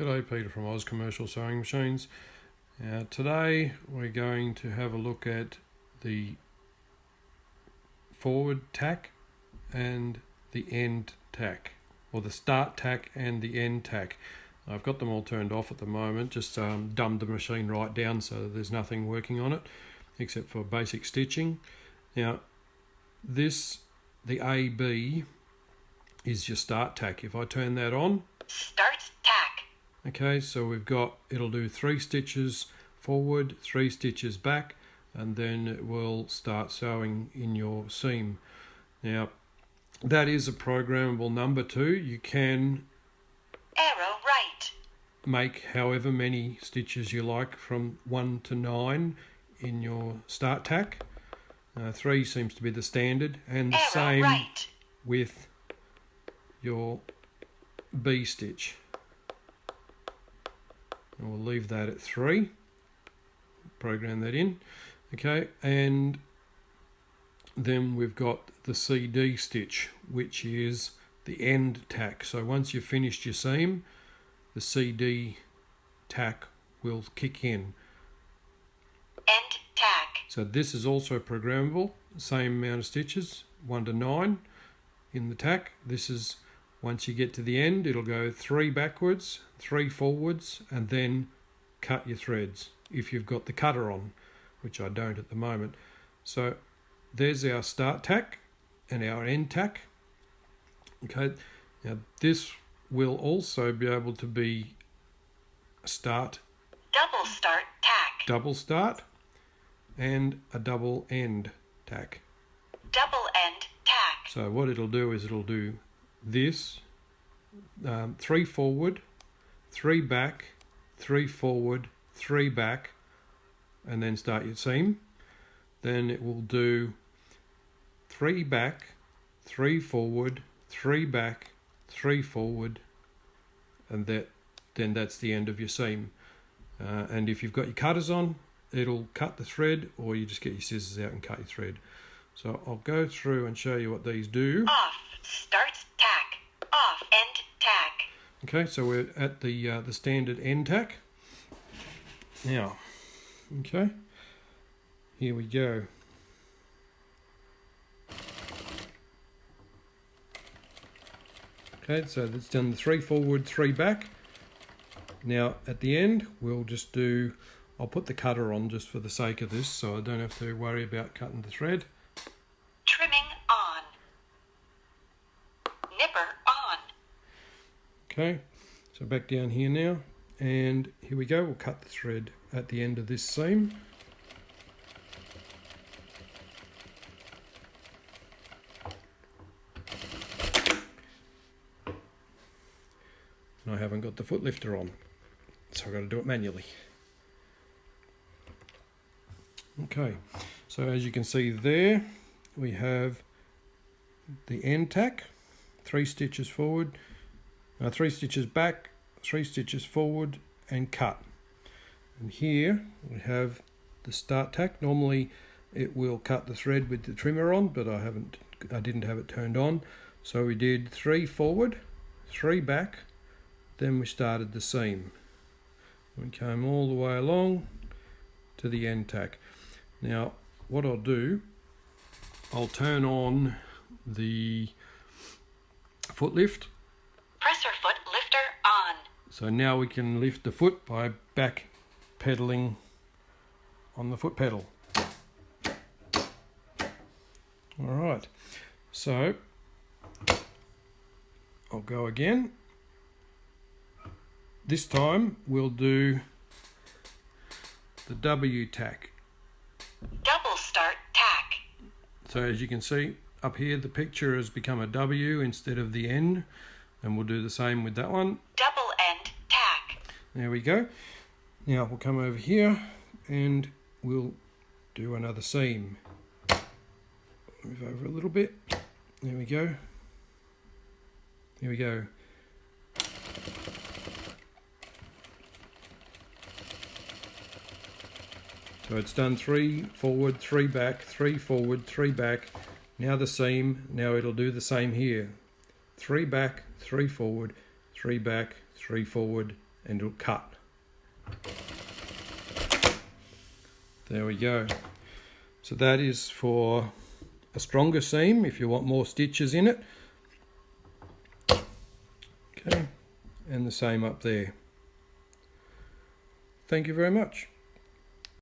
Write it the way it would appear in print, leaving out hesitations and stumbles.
G'day, Peter from Oz Commercial Sewing Machines. Today we're going to have a look at the forward tack and the end tack, or the start tack and the end tack. I've got them all turned off at the moment, just dumbed the machine right down so there's nothing working on it except for basic stitching. Now the AB is your start tack. If I turn that on, start tack. Okay, so it'll do 3 stitches forward, 3 stitches back, and then it will start sewing in your seam. Now, that is a programmable number too. You can arrow right, make however many stitches you like from 1 to 9 in your start tack. 3 seems to be the standard, and the arrow same right, with your B stitch. And we'll leave that at 3. Program that in. Okay, and then we've got the CD stitch, which is the end tack. So once you've finished your seam, the CD tack will kick in. end tack, So this is also programmable, same amount of stitches, 1 to 9 in the tack. This is, once you get to the end, it'll go 3 backwards, 3 forwards, and then cut your threads if you've got the cutter on, which I don't at the moment. So there's our start tack and our end tack. Okay, now this will also be able to be a start, double start tack, double start, and a double end tack. double end tack, So what it'll do is it'll do this, 3 forward, 3 back, 3 forward, 3 back, and then start your seam. Then it will do 3 back, 3 forward, 3 back, 3 forward, and then that's the end of your seam. And if you've got your cutters on, it'll cut the thread, or you just get your scissors out and cut your thread. So I'll go through and show you what these do. off, start tack, off, end tack, Okay, so we're at the standard end tack. Now, okay, here we go. Okay, so that's done the 3 forward, 3 back. Now at the end, we'll just do, I'll put the cutter on just for the sake of this, so I don't have to worry about cutting the thread. trimming on, nipper on, Okay, so back down here now, and here we go. We'll cut the thread at the end of this seam. And I haven't got the foot lifter on, so I've got to do it manually. Okay, so as you can see there, we have the end tack, 3 stitches forward, 3 stitches back, 3 stitches forward, and cut. And here we have the start tack. Normally it will cut the thread with the trimmer on, but I didn't have it turned on. So we did 3 forward, 3 back, then we started the seam. We came all the way along to the end tack. Now what I'll do, I'll turn on the foot lift. presser foot lifter on, So now we can lift the foot by back pedaling on the foot pedal. Alright, so I'll go again. This time we'll do the W tack. double start tack, So as you can see up here, the picture has become a W instead of the N, and we'll do the same with that one. double end tack, There we go. Now we'll come over here and we'll do another seam. Move over a little bit. There we go. There we go. So it's done 3 forward, 3 back, 3 forward, 3 back. Now the seam. Now it'll do the same here. 3 back, 3 forward, 3 back, 3 forward, and it'll cut. There we go. So that is for a stronger seam if you want more stitches in it. Okay, and the same up there. Thank you very much.